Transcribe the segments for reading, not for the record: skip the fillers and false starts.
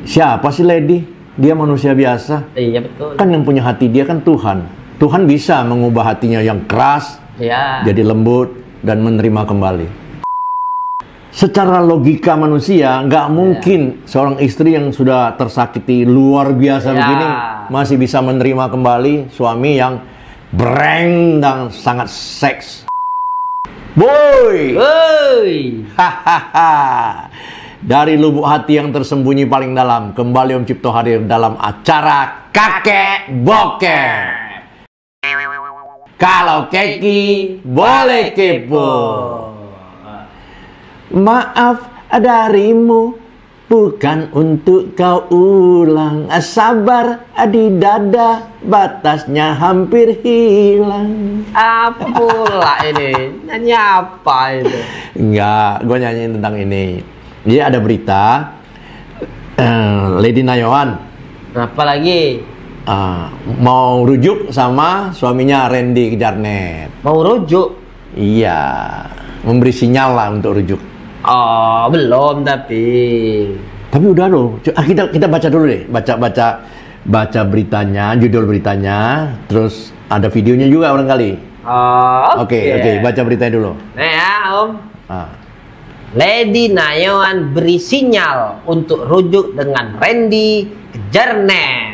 siapa sih Lady? Dia manusia biasa. Iya betul. Kan yang punya hati dia kan Tuhan. Tuhan bisa mengubah hatinya yang keras jadi lembut dan menerima kembali. Secara logika manusia, nggak mungkin seorang istri yang sudah tersakiti luar biasa begini masih bisa menerima kembali suami yang breng dan sangat seks. Boy! Hahaha. Dari lubuk hati yang tersembunyi paling dalam, kembali Om Cipto hadir dalam acara Kakek Bokeh. Kalau keki, boleh kepo. Maaf darimu, bukan untuk kau ulang. Sabar di dada, batasnya hampir hilang. Apa pula ini? Nyanyi apa itu? Enggak, gue nyanyiin tentang ini. Jadi ada berita, Lady Nayawan. Apa lagi? Mau rujuk sama suaminya Randy Kejarnet. Mau rujuk? Iya, memberi sinyal lah untuk rujuk. Oh, belum tapi udah loh. Kita baca dulu deh, baca beritanya, judul beritanya, terus ada videonya juga barangkali. Oke, baca beritanya dulu. Nah ya, Om. Lady Nayawan beri sinyal untuk rujuk dengan Randy Kejarnet.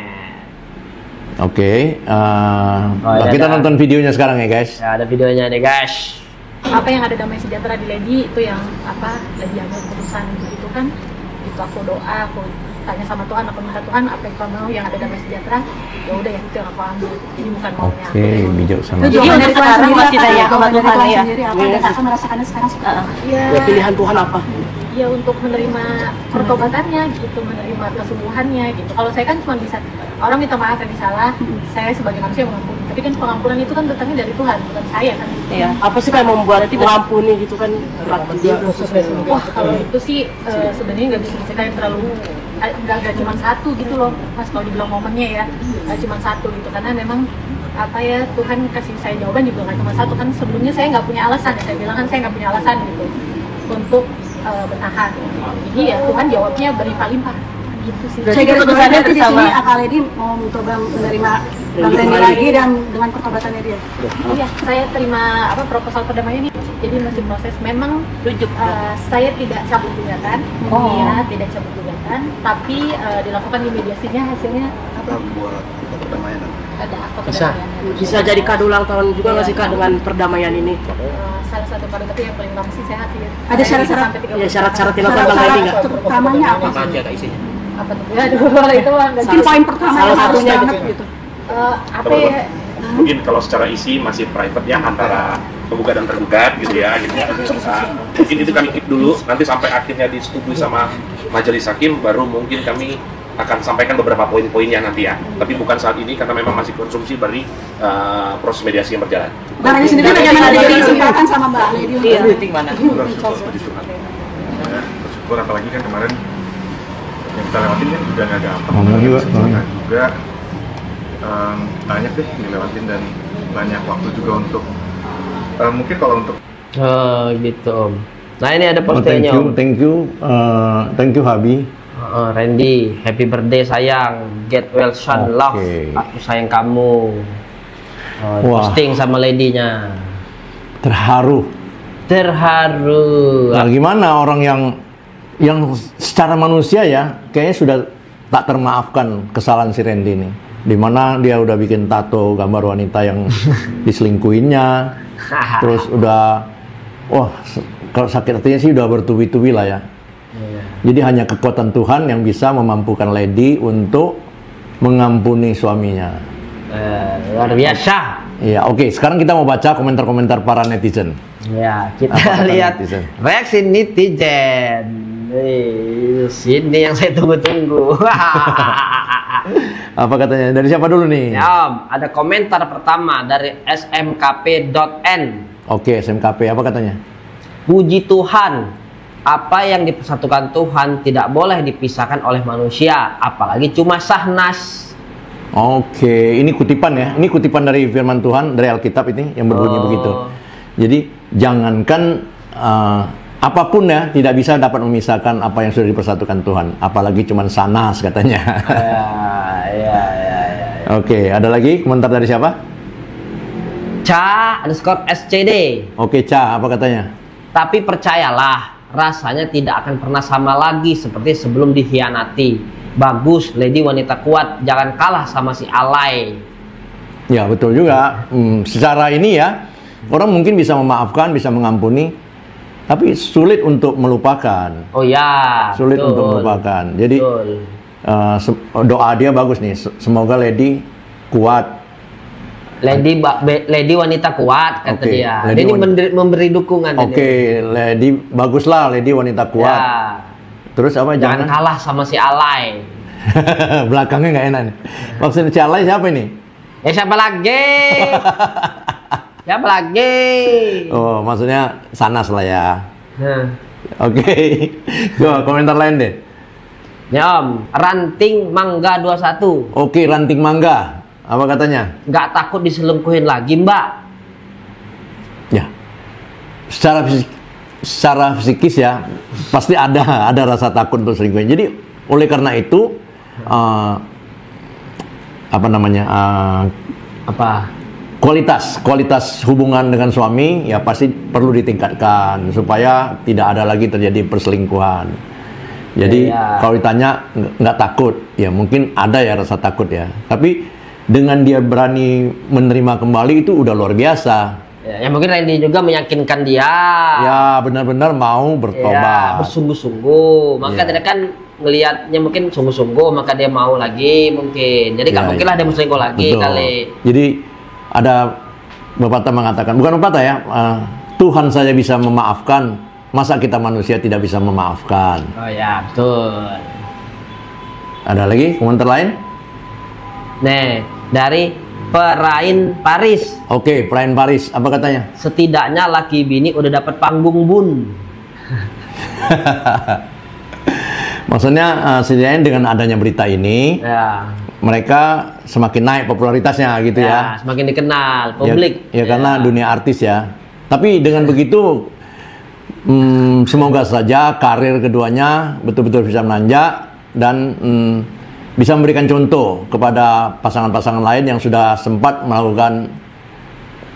Kita nonton videonya sekarang ya guys. Ya, ada videonya nih guys. Apa yang ada damai sejahtera di Lady itu yang apa Lady ambil keputusan itu kan, itu aku doa, aku tanya sama Tuhan, aku minta Tuhan apa yang kau mau yang ada damai sejahtera, ya udah ya itu yang aku ambil, jadi bukan maunya aku. Bijak sama. Jadi dari sekarang masih tanya sama Tuhan ya. Apa dan aku merasakannya sekarang seperti apa? Ya, pilihan Tuhan apa? Ya untuk menerima pertobatannya gitu, menerima kesembuhannya gitu. Kalau saya kan cuma bisa orang minta maaf yang salah, saya sebagai manusia mengampuni. Tapi kan pengampunan itu kan datangnya dari Tuhan, bukan saya kan. Iya. Apa sih kayak membuat mengampuni gitu kan berat juga? Wah kalau itu sih sebenarnya nggak bisa diceritain terlalu, nggak cuma satu gitu loh, Mas, kalau dibilang momennya ya nggak cuma satu gitu, karena memang apa ya Tuhan kasih saya jawaban juga nggak cuma satu kan. Sebelumnya saya nggak punya alasan ya, saya bilang kan saya nggak punya alasan gitu untuk bertahan. Jadi ya Tuhan jawabnya berlimpah-limpah gitu sih. Saya kira keputusannya di sini Kak Lady mau mencoba menerima Bang Randy lagi dan dengan pertobatannya dia. Iya, saya terima proposal perdamaian ini. Jadi masih proses. Memang saya tidak cabut gugatan, tidak cabut gugatan, tapi dilakukan di mediasinya, hasilnya apa? Buat perdamaian. Ada apa perdamaian? Bisa jadi kado ulang tahun juga nggak sih Kak dengan perdamaian ini? Salah satu kado, tapi yang paling utama sih sehat sih. Ada syarat-syarat? Ya syarat-syarat dilakukan Bang Randy nggak? Terutamanya apa? Apa aja Kak isinya? Apa tuh? Aduh, itu mungkin poin pertama salah yang harus satunya banget gitu. Apa ya? Mungkin kalau secara isi masih private ya antara penggugat dan tergugat gitu ya gitu. Mungkin itu kami keep dulu, nanti sampai akhirnya disetujui sama majelis hakim baru mungkin kami akan sampaikan beberapa poin-poinnya nanti ya. Tapi bukan saat ini karena memang masih konsumsi dari proses mediasi yang berjalan. Barangnya sendiri bagaimana disempatkan sama Mbak Lady? Iya, penting mana? Bersyukur apalagi kan kemarin yang kita lewatin kan juga nggak gampang. Juga banyak deh dilewatin dan banyak waktu juga untuk mungkin kalau untuk gitu Om. Nah ini ada postingannya Om. Thank you Habi. Randy, happy birthday sayang, get well son love, aku sayang kamu. Posting sama Lady-nya. Terharu. Terharu. Nah, gimana orang yang secara manusia ya kayaknya sudah tak termaafkan kesalahan si Randy ini. Dimana dia udah bikin tato gambar wanita yang diselingkuhinnya, terus udah, kalau sakit hatinya sih udah bertubi-tubi lah ya. Jadi hanya kekuatan Tuhan yang bisa memampukan Lady untuk mengampuni suaminya. Luar biasa. Iya, oke. Sekarang kita mau baca komentar-komentar para netizen. Ya, kita lihat reaksi netizen. Sini yang saya tunggu-tunggu. Apa katanya? Dari siapa dulu nih? Ya, Om, ada komentar pertama dari smkp.n. Oke, SMKP apa katanya? Puji Tuhan, apa yang dipersatukan Tuhan tidak boleh dipisahkan oleh manusia, apalagi cuma Sahnas. Oke, ini kutipan ya. Ini kutipan dari firman Tuhan dari Alkitab ini yang berbunyi begitu. Jadi jangankan apapun ya tidak bisa dapat memisahkan apa yang sudah dipersatukan Tuhan, apalagi cuman sanas katanya. Ya. Oke, ada lagi komentar dari siapa? Ca_SCD. Oke, Ca, apa katanya? Tapi percayalah, rasanya tidak akan pernah sama lagi seperti sebelum dikhianati. Bagus, Lady wanita kuat, jangan kalah sama si alay. Ya, betul juga. Secara ini ya, orang mungkin bisa memaafkan, bisa mengampuni, tapi sulit untuk melupakan. Oh ya, sulit betul. Untuk melupakan. Jadi doa dia bagus nih. Semoga Lady kuat. Lady wanita kuat kata dia. Lady ini memberi dukungan. Oke, Lady baguslah, Lady wanita kuat. Ya. Terus apa? Jangan kalah sama si alay. Belakangnya nggak enak nih. Maksudnya si alay siapa ini? Siapa lagi? Siapa lagi? Oh, maksudnya sanas lah ya. Oke. Coba komentar lain deh. Ya Om, Ranting Mangga 21. Oke, Ranting Mangga. Apa katanya? Nggak takut diselingkuhin lagi, Mbak? Ya. Secara psikis ya pasti ada rasa takut untuk selingkuhin. Jadi oleh karena itu kualitas hubungan dengan suami ya pasti perlu ditingkatkan supaya tidak ada lagi terjadi perselingkuhan. Jadi kalau ditanya nggak takut, ya mungkin ada ya rasa takut ya. Tapi dengan dia berani menerima kembali itu udah luar biasa. Ya mungkin Randy juga meyakinkan dia. Ya benar-benar mau bertobat. Ya, bersungguh-sungguh. Maka dia kan ngelihatnya mungkin sungguh-sungguh, maka dia mau lagi mungkin. Jadi nggak mungkin lah dia berselingkuh lagi. Betul. Kali. Jadi ada pepatah mengatakan, bukan pepatah ya, Tuhan saja bisa memaafkan, masa kita manusia tidak bisa memaafkan. Oh ya, betul. Ada lagi komentar lain? Nih, dari Perain Paris. Oke, Perain Paris, apa katanya? Setidaknya laki bini udah dapat panggung, Bun. Maksudnya setidaknya dengan adanya berita ini, mereka semakin naik popularitasnya gitu ya. Semakin dikenal publik. Ya karena dunia artis ya. Tapi dengan begitu, semoga saja karir keduanya betul-betul bisa menanjak dan bisa memberikan contoh kepada pasangan-pasangan lain yang sudah sempat melakukan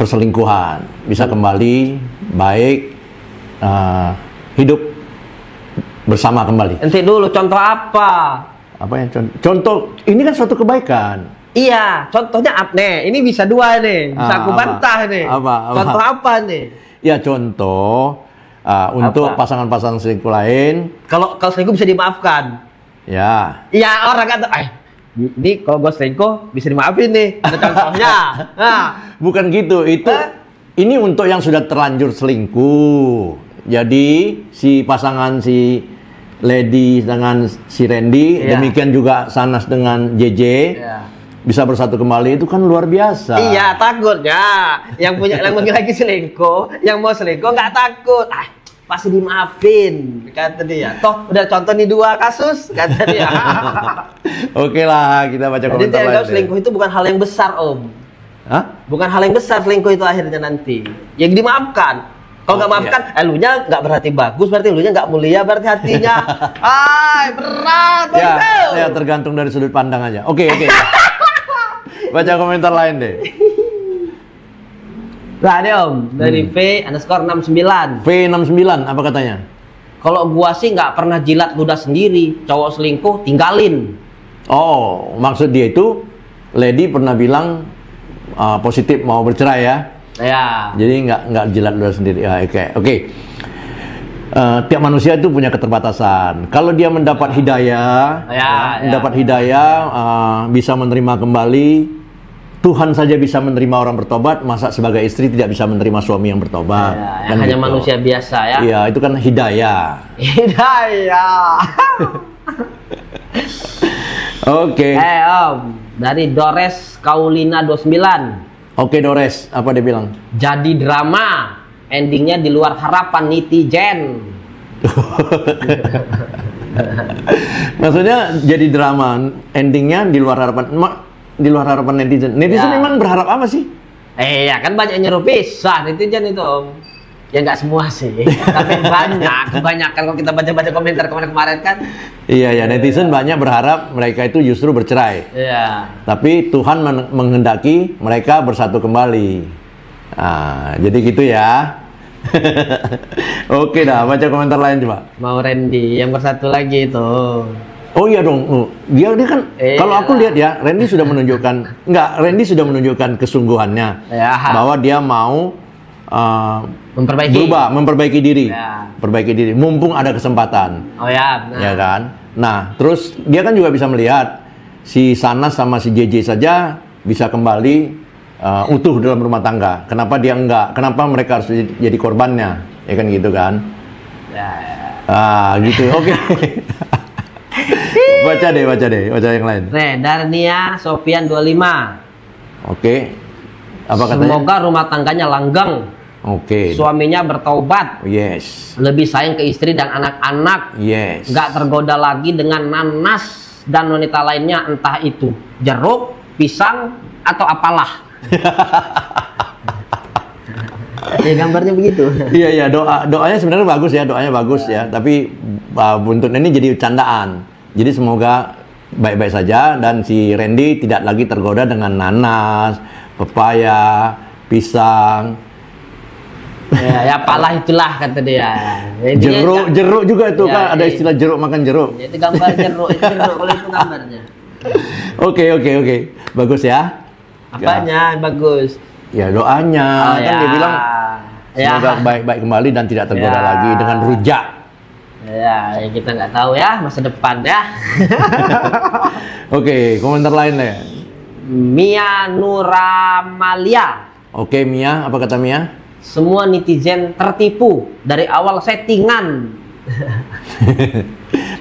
perselingkuhan, bisa kembali baik, hidup bersama kembali. Nanti dulu contoh apa? Apa ya contoh? Ini kan suatu kebaikan. Iya, contohnya apa nih? Ini bisa dua nih, bisa aku bantah nih. Contoh apa nih? Ya contoh untuk pasangan-pasangan selingkuh lain. Kalau selingkuh bisa dimaafkan. Ya. Iya orang kata, ini kalau gue selingkuh bisa dimaafin nih. Ada contohnya. Bukan gitu. Ini untuk yang sudah terlanjur selingkuh. Jadi si pasangan si Lady dengan si Randy, demikian juga Sanas dengan JJ, bisa bersatu kembali, itu kan luar biasa. Iya, takutnya yang lagi selingkuh, yang mau selingkuh nggak takut. Pasti dimaafin, kata dia. Toh udah contoh nih 2 kasus, kata dia. Oke lah, kita baca komentar lain. Jadi selingkuh itu bukan hal yang besar, Om. Hah? Bukan hal yang besar selingkuh itu akhirnya nanti. Yang dimaafkan. Kalau nggak maafkan, elunya nggak berarti bagus, berarti elunya nggak mulia, berarti hatinya. Berat. Ya, tergantung dari sudut pandang aja. Oke. Baca komentar lain deh. Nah, ini Om, dari V_69. V69, apa katanya? Kalau gua sih nggak pernah jilat ludah sendiri, cowok selingkuh tinggalin. Oh, maksud dia itu Lady pernah bilang positif mau bercerai ya? Ya. Jadi nggak jilat ludah sendiri. Oke. Tiap manusia itu punya keterbatasan. Kalau dia mendapat hidayah, bisa menerima kembali. Tuhan saja bisa menerima orang bertobat, masa sebagai istri tidak bisa menerima suami yang bertobat? Kan hanya gitu. Manusia biasa ya. Iya, itu kan hidayah. Oke. Om, dari Dores Kaulina 29. Oke, Dores, apa dia bilang? Jadi drama, endingnya di luar harapan netizen. Maksudnya jadi drama, endingnya di luar harapan. Di luar harapan netizen. Netizen memang berharap apa sih? Ya kan banyak nyuruh pisah netizen itu, Om. Ya nggak semua sih, tapi banyak. Kebanyakan kalau kita baca-baca komentar kemarin kan. Iya ya, netizen banyak berharap mereka itu justru bercerai. Iya. Tapi Tuhan menghendaki mereka bersatu kembali. Nah, jadi gitu ya. Oke dah, baca komentar lain coba. Mau Randy yang bersatu lagi itu. Oh iya dong, dia kan kalau aku lihat ya, Randy sudah menunjukkan kesungguhannya bahwa dia mau memperbaiki diri, mumpung ada kesempatan. Oh ya, benar. Ya kan. Nah, terus dia kan juga bisa melihat si Sanas sama si JJ saja bisa kembali utuh dalam rumah tangga. Kenapa dia enggak? Kenapa mereka harus jadi korbannya? Ya kan gitu kan? Gitu. Oke. Baca yang lain. Darnia Sofian 25. Oke. Apa katanya? Semoga rumah tangganya langgeng. Oke. Suaminya bertaubat. Yes. Lebih sayang ke istri dan anak-anak. Yes. Nggak tergoda lagi dengan nanas dan wanita lainnya, entah itu jeruk, pisang, atau apalah. Ya gambarnya begitu. Iya doanya sebenarnya bagus ya, tapi buntutnya ini jadi candaan. Jadi semoga baik-baik saja dan si Randy tidak lagi tergoda dengan nanas, pepaya, pisang. Ya apalah itulah kata dia. Jeruk juga itu kan ada istilah jeruk makan jeruk. Itu gambar jeruk, kalau itu gambarnya. Oke. Bagus ya. Apanya bagus? Ya doanya kan dia bilang semoga baik-baik kembali dan tidak tergoda lagi dengan rujak. Ya kita nggak tahu ya masa depan ya. Oke, komentar lain deh. Mia Nuramalia. Oke, Mia, apa kata Mia? Semua netizen tertipu dari awal settingan.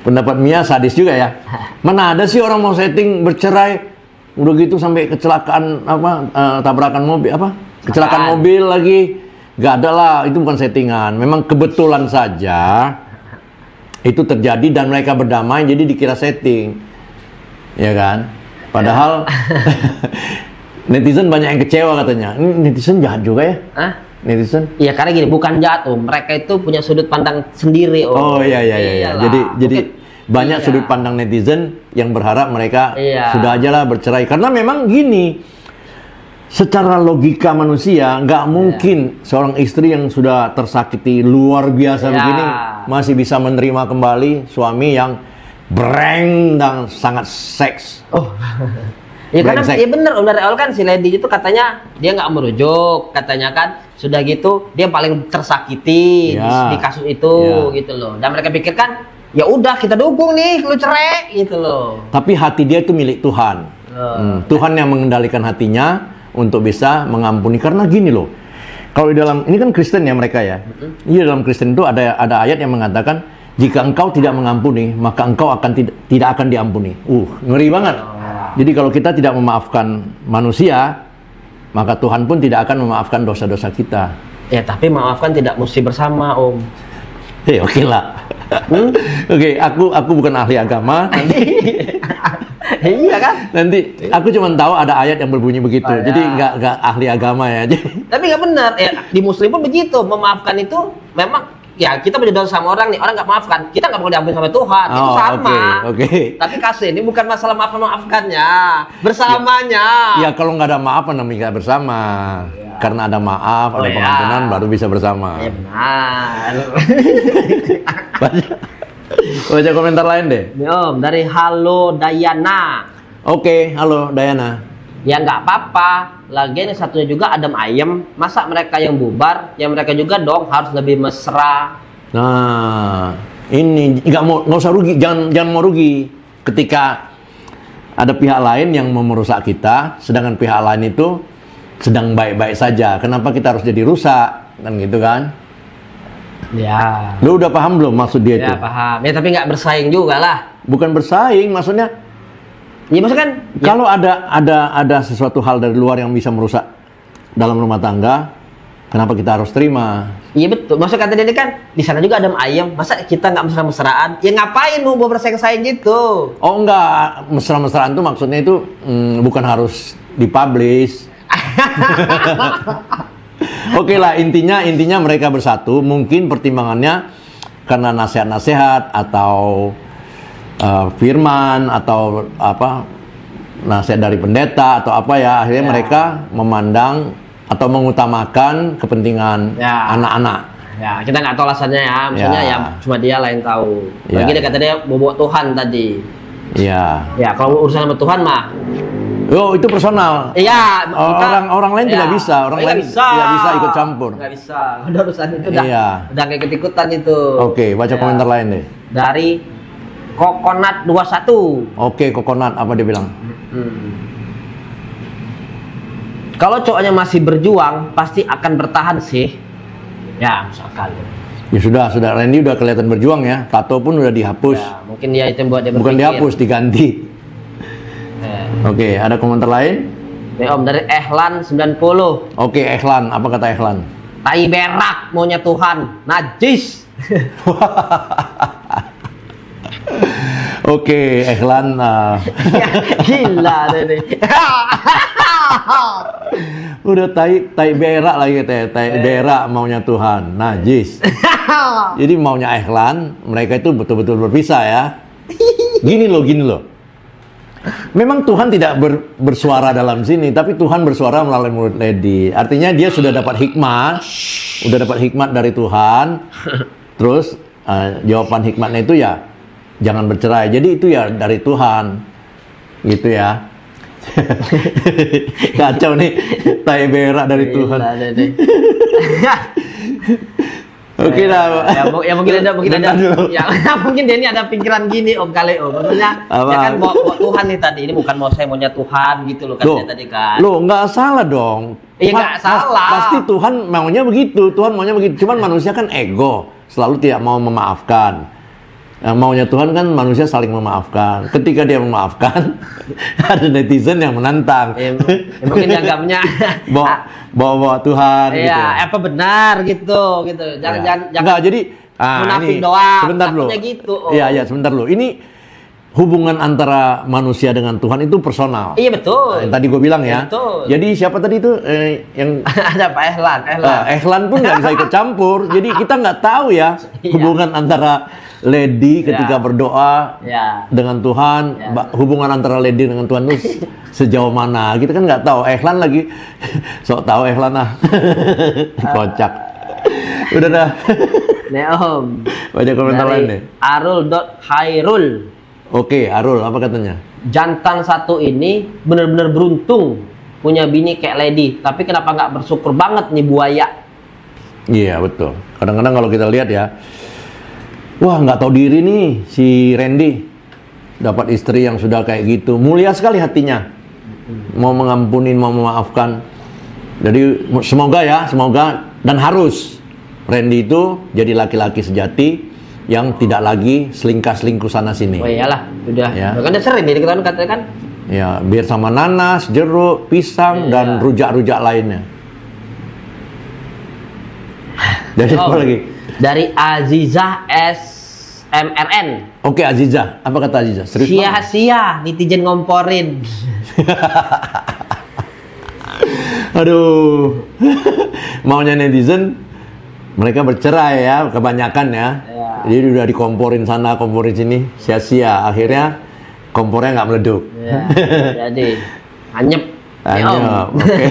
Pendapat Mia sadis juga ya. Mana ada sih orang mau setting bercerai udah gitu sampai kecelakaan tabrakan mobil kecelakaan mobil lagi. Gak ada lah, itu bukan settingan. Memang kebetulan saja itu terjadi dan mereka berdamai jadi dikira setting. Ya kan? Padahal netizen banyak yang kecewa katanya. Ini netizen jahat juga ya? Netizen? Iya karena gini, bukan jahat mereka itu punya sudut pandang sendiri Oh iya. Jadi banyak sudut pandang netizen yang berharap mereka sudah aja lah bercerai. Karena memang gini, secara logika manusia nggak mungkin seorang istri yang sudah tersakiti luar biasa begini masih bisa menerima kembali suami yang breng dan sangat seks. Ya karena ya bener dari awal kan si Lady itu katanya dia nggak merujuk, katanya kan sudah gitu dia paling tersakiti di kasus itu gitu loh. Dan mereka pikirkan ya udah kita dukung nih lu cerai gitu loh. Tapi hati dia itu milik Tuhan. Tuhan yang mengendalikan hatinya untuk bisa mengampuni. Karena gini loh, kalau di dalam ini kan Kristen ya mereka ya. Iya dalam Kristen itu ada ayat yang mengatakan jika engkau tidak mengampuni maka engkau akan tidak akan diampuni. Ngeri banget. Jadi kalau kita tidak memaafkan manusia, maka Tuhan pun tidak akan memaafkan dosa-dosa kita. Ya tapi maafkan tidak mesti bersama Om. Oke lah. Oke, aku bukan ahli agama. Iya kan? Nanti aku cuma tahu ada ayat yang berbunyi begitu. Jadi nggak ahli agama ya. Tapi nggak benar. Di Muslim pun begitu. Memaafkan itu memang ya kita berdosa sama orang nih, orang nggak maafkan, kita nggak perlu diampuni sama Tuhan. Itu sama. Tapi kasus ini bukan masalah maafkannya, bersamanya. Ya kalau nggak ada maaf namanya nggak bersama. Karena ada maaf, ada pengampunan baru bisa bersama. Ya benar. Baca komentar lain deh. Om, dari Halo Dayana. Oke, halo Dayana. Ya nggak apa-apa. Lagian yang satunya juga adem ayem. Masa mereka yang bubar, ya mereka juga dong harus lebih mesra. Nah, ini nggak usah rugi, jangan mau rugi. Ketika ada pihak lain yang mau merusak kita, sedangkan pihak lain itu sedang baik-baik saja. Kenapa kita harus jadi rusak? Kan gitu kan? Ya. Lu udah paham belum maksud dia itu? Ya paham. Ya tapi nggak bersaing juga lah. Bukan bersaing, maksudnya. Ya maksudnya kan. Kalau ada sesuatu hal dari luar yang bisa merusak dalam rumah tangga, kenapa kita harus terima? Iya betul. Maksud kata dia kan di sana juga ada ayam. Masa kita nggak mesra-mesraan? Ya ngapain lu mau bersaing-saing gitu? Oh enggak, mesra-mesraan tuh maksudnya itu bukan harus dipublish. Oke lah, intinya mereka bersatu. Mungkin pertimbangannya karena nasihat-nasihat atau firman atau apa nasihat dari pendeta atau apa ya, akhirnya mereka memandang atau mengutamakan kepentingan anak-anak. Ya, kita nggak tahu alasannya ya. Maksudnya ya cuma dia lah yang tahu. Lagi dia kata dia bawa Tuhan tadi. Iya. Ya, kalau urusan sama Tuhan mah. Oh, itu personal. Iya, orang lain tidak bisa. Orang lain tidak bisa ikut campur. Nggak bisa. Udah urusan itu udah kayak ikut-ikutan itu. Oke, baca komentar lain deh. Dari Kokonat 21. Oke, Kokonat apa dia bilang? Kalau cowoknya masih berjuang, pasti akan bertahan sih. Ya, misalkan. Ya sudah, Randy udah kelihatan berjuang ya. Tato pun udah dihapus. Ya, mungkin dia itu yang buat dia berpikir. Bukan dihapus, diganti. Oke, ada komentar lain? Om dari Ehlan 90. Oke, Ehlan, apa kata Ehlan? Tai berak maunya Tuhan, najis. Oke, Ehlan. Ya, gila deh. Udah tai berak lagi teh, tai berak maunya Tuhan, najis. Jadi maunya Ehlan, mereka itu betul-betul berpisah ya. Gini loh. Memang Tuhan tidak bersuara dalam sini, tapi Tuhan bersuara melalui mulut Lady. Artinya dia sudah dapat hikmat dari Tuhan. Terus jawaban hikmatnya itu ya jangan bercerai. Jadi itu ya dari Tuhan, gitu ya. Kacau nih, tai berak dari Tuhan. Oke lah. Ya mungkin ada. Ya mungkin dia ini ada pikiran gini Om kali Om. Maksudnya ya kan bawa Tuhan nih tadi. Ini bukan mau saya maunya Tuhan gitu loh katanya tadi kan. Loh, nggak salah dong. Iya nggak salah. Pasti Tuhan maunya begitu. Cuman manusia kan ego, selalu tidak mau memaafkan. Maunya Tuhan kan manusia saling memaafkan. Ketika dia memaafkan, ada netizen yang menantang. Mungkin dianggapnya bawa Tuhan. Iya, gitu. Apa benar gitu. Jangan. Enggak, jadi munafik doang. Sebentar dulu. Gitu. Iya, sebentar dulu. Ini hubungan antara manusia dengan Tuhan itu personal. Iya betul. Yang tadi gue bilang ya. Betul. Jadi siapa tadi itu yang ada Pak Ehlan. Ehlan pun nggak bisa ikut campur. Jadi kita nggak tahu ya hubungan antara Lady ketika berdoa dengan Tuhan, hubungan antara Lady dengan Tuhan itu sejauh mana? Kita kan nggak tahu. Ehlan lagi sok tahu Ehlan kocak. Udah dah. Nih Om. Baca komentar lain deh. Arul.Hairul. Oke, Arul apa katanya? Jantan satu ini benar-benar beruntung punya bini kayak Lady. Tapi kenapa nggak bersyukur banget nih buaya? Iya betul. Kadang-kadang kalau kita lihat ya. Wah, nggak tahu diri nih si Randy dapat istri yang sudah kayak gitu. Mulia sekali hatinya, mau mengampuni, mau memaafkan. Jadi semoga dan harus Randy itu jadi laki-laki sejati yang tidak lagi selingkuh sana sini. Oh iyalah, udah. Ya. Kan udah sering kita katakan. Ya, biar sama nanas, jeruk, pisang dan rujak-rujak lainnya. Dari apa lagi? Dari Azizah SMRN. Oke, Azizah. Apa kata Azizah? Serius sia-sia netizen ngomporin. Aduh. Maunya netizen mereka bercerai ya, kebanyakan ya. Jadi udah dikomporin sana, komporin sini, sia-sia. Akhirnya kompornya nggak meleduk. Ya, jadi anyep. Oke.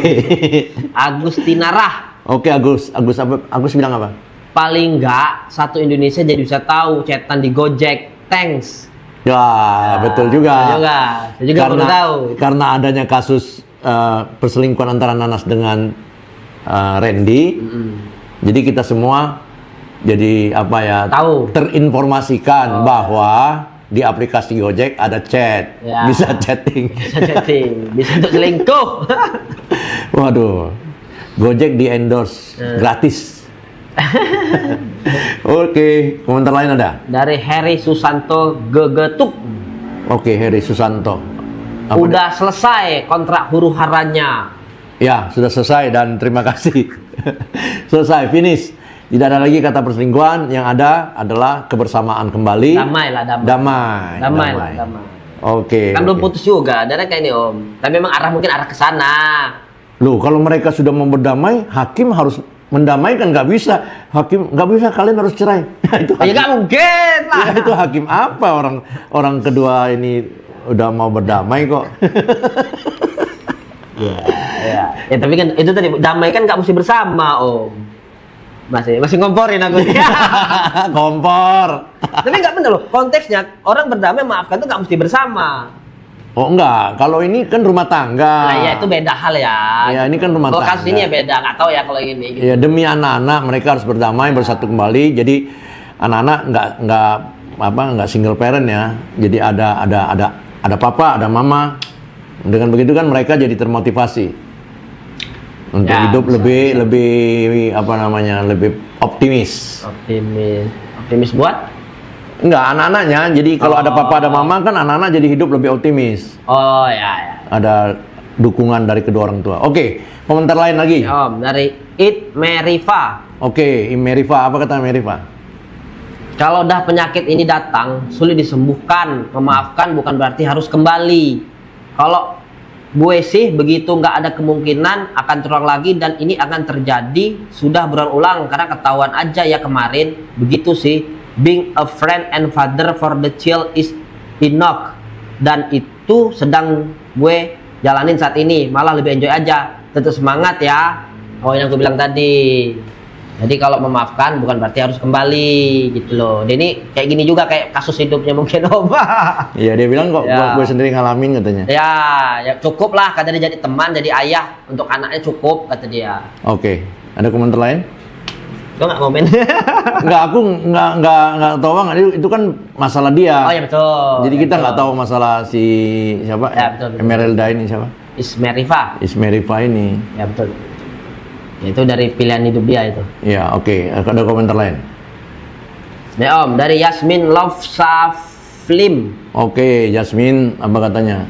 Agustinarah. Oke, Agus bilang apa? Paling nggak satu Indonesia jadi bisa tahu chatan di Gojek. Thanks. Ya, betul juga. Saya juga baru tahu. Karena adanya kasus perselingkuhan antara Nanas dengan Randy, jadi kita semua jadi tahu, terinformasikan bahwa di aplikasi Gojek ada chat, bisa chatting, bisa untuk selingkuh. Waduh, Gojek di endorse gratis. Oke, komentar lain ada? Dari Heri Susanto Gegetuk. Oke, Heri Susanto. Udah selesai kontrak huru-haranya. Ya, sudah selesai dan terima kasih. Selesai, finish. Tidak ada lagi kata perselingkuhan, yang ada adalah kebersamaan kembali. Damai. Oke. Kan belum putus juga, ada kayak ini Om. Tapi memang mungkin arah ke sana. Loh, kalau mereka sudah mau berdamai, hakim harus mendamaikan. Nggak bisa. Hakim, nggak bisa, kalian harus cerai. Itu Ya nggak mungkin lah. ya, itu hakim apa? Orang kedua ini udah mau berdamai kok. Ya, tapi kan itu tadi damai kan nggak mesti bersama, Om. Masih ngomporin aku. Kompor. Tapi nggak bener loh, konteksnya orang berdamai maafkan itu nggak mesti bersama. Oh enggak, kalau ini kan rumah tangga. Nah ya itu beda hal ya. Ya ini kan rumah kalau tangga. kasus ini ya beda, nggak tahu ya kalau ini. Gitu. Ya demi anak-anak mereka harus berdamai, bersatu kembali. Jadi anak-anak nggak single parent ya. Jadi ada papa, ada mama. Dengan begitu kan mereka jadi termotivasi untuk Ya, hidup lebih apa namanya, lebih optimis. Optimis buat? Enggak, anak-anaknya. Jadi kalau ada papa, ada mama kan anak-anak jadi hidup lebih optimis. Oh ya. Ada dukungan dari kedua orang tua. Oke, komentar lain lagi. Om dari It Meriva. Oke, Meriva, apa kata Meriva? Kalau dah penyakit ini datang, sulit disembuhkan. Memaafkan bukan berarti harus kembali. Kalau gue sih begitu nggak ada kemungkinan akan terulang lagi dan ini akan terjadi sudah berulang-ulang karena ketahuan aja ya kemarin. Begitu sih. Being a friend and father for the child is enough, dan itu sedang gue jalanin saat ini, malah lebih enjoy aja. Tetap semangat ya. Oh yang gue bilang tadi. Jadi kalau memaafkan bukan berarti harus kembali gitu loh. Dia ini kayak gini juga kayak kasus hidupnya mungkin Om. Iya, dia bilang kok Ya. gue sendiri ngalamin katanya. Ya cukup lah kata dia, jadi teman, jadi ayah untuk anaknya cukup kata dia. Oke, ada komentar lain? Gue nggak komen. Enggak, aku nggak tahu banget. Itu kan masalah dia. Oh ya betul. Jadi kita nggak tahu masalah si siapa? Ya, betul. Emeralda ini siapa? Ismeriva. Ismeriva ini. Ya betul. Ya, itu dari pilihan hidup dia itu. Ya, oke. Ada komentar lain? Ya Om, dari Yasmin Love Saflim. Oke, Jasmine, apa katanya?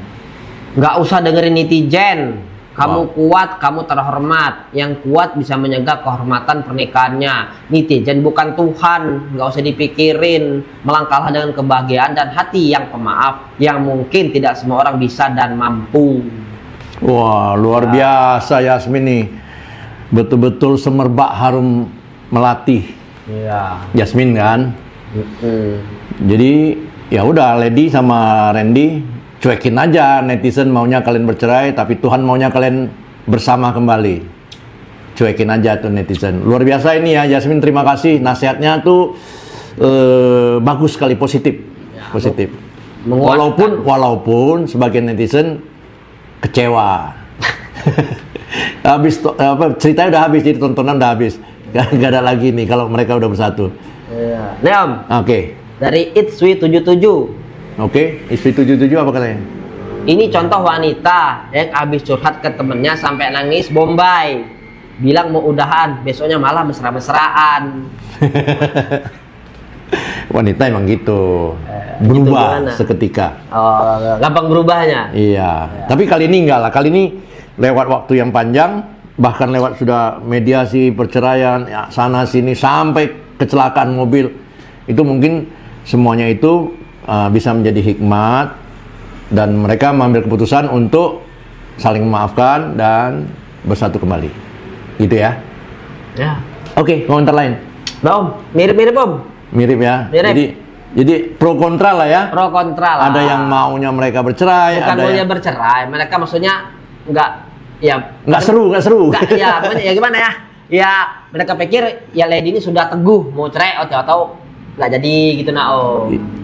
Nggak usah dengerin netizen. Kamu kuat, kamu terhormat. Yang kuat bisa menjaga kehormatan pernikahannya. Netizen bukan Tuhan, nggak usah dipikirin. Melangkahlah dengan kebahagiaan dan hati yang pemaaf, yang mungkin tidak semua orang bisa dan mampu. Wah, luar biasa Yasmin nih. Betul-betul semerbak harum melati. Iya. Yasmin kan. Jadi ya udah, Lady sama Randy cuekin aja. Netizen maunya kalian bercerai, tapi Tuhan maunya kalian bersama kembali. Cuekin aja tuh netizen. Luar biasa ini ya Yasmin, terima kasih. Nasihatnya tuh bagus sekali, positif. Positif. Walaupun sebagian netizen kecewa. Habis ceritanya udah habis, jadi tontonan udah habis. Gak ada lagi nih kalau mereka udah bersatu. Iya. Nih Om. Oke. Dari Itswi77. Oke, istri 77 apa katanya? Ini contoh wanita yang habis curhat ke temennya sampai nangis Bombay. Bilang mau udahan, besoknya malah mesra-mesraan. Wanita emang gitu. Berubah gitu seketika. Oh, gampang berubahnya. Iya. Tapi kali ini enggak lah. Kali ini lewat waktu yang panjang, bahkan lewat sudah mediasi, perceraian, ya, sana sini sampai kecelakaan mobil. Itu mungkin semuanya itu bisa menjadi hikmat dan mereka mengambil keputusan untuk saling memaafkan dan bersatu kembali. Gitu ya. Ya. Oke, komentar lain. Nah, Om, mirip-mirip Om. Mirip ya. Mirip. Jadi pro kontra lah ya. Pro kontra lah. Ada yang maunya mereka bercerai, bukan ada maunya yang bercerai, mereka maksudnya nggak seru. Nggak, ya, ya gimana ya? Ya mereka pikir ya Lady ini sudah teguh mau cerai atau nggak jadi gitu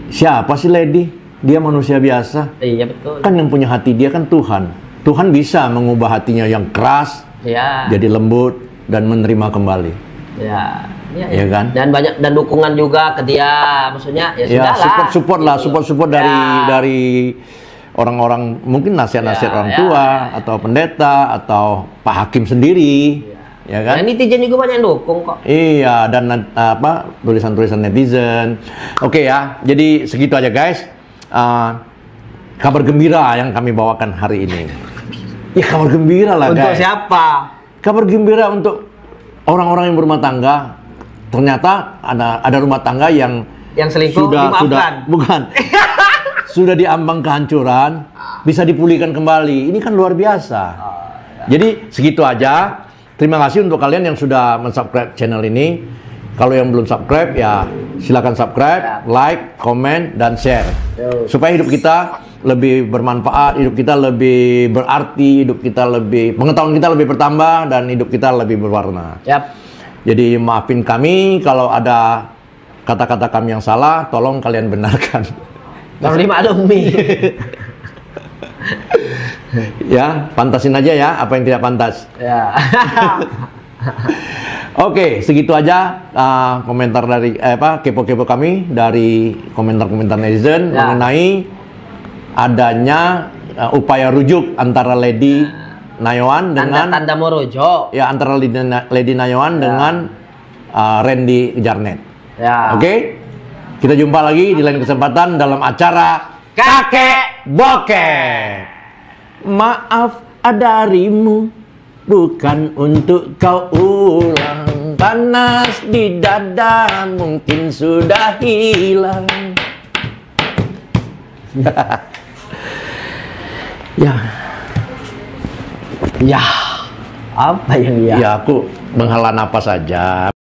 Siapa sih Lady? Dia manusia biasa. Iya betul. Kan yang punya hati dia kan Tuhan. Tuhan bisa mengubah hatinya yang keras ya, jadi lembut dan menerima kembali. Ya kan? Dan banyak dan dukungan juga ke dia, maksudnya ya sudahlah. Support dari orang-orang, mungkin nasihat-nasihat orang tua atau pendeta atau Pak Hakim sendiri. Ya kan? Dan netizen juga banyak yang dukung kok. Iya, dan tulisan-tulisan netizen. Oke ya, jadi segitu aja guys. Kabar gembira yang kami bawakan hari ini. Ya kabar gembira lah guys. Untuk siapa? Kabar gembira untuk orang-orang yang berumah tangga. Ternyata ada rumah tangga yang selingkuh dimaafkan. Sudah diambang kehancuran, bisa dipulihkan kembali. Ini kan luar biasa. Jadi segitu aja. Terima kasih untuk kalian yang sudah mensubscribe channel ini. Kalau yang belum subscribe ya silakan subscribe, like, komen, dan share. Supaya hidup kita lebih bermanfaat, hidup kita lebih berarti, hidup kita lebih, pengetahuan kita lebih bertambah, dan hidup kita lebih berwarna. Jadi maafin kami kalau ada kata-kata kami yang salah, tolong kalian benarkan. Kalau dimaklumi. Ya, pantasin aja ya apa yang tidak pantas. Ya. Oke, segitu aja komentar dari kepo-kepo kami dari komentar-komentar netizen mengenai adanya upaya rujuk antara Lady Nayawan dengan tanda merujuk. Ya, antara Lady Nayawan dengan Randy Jarnet. Oke? Kita jumpa lagi di lain kesempatan dalam acara Kakek Bokeh. Maaf darimu bukan untuk kau ulang, panas di dada mungkin sudah hilang. Ya, apa yang ya? Ya, aku menghela napas saja.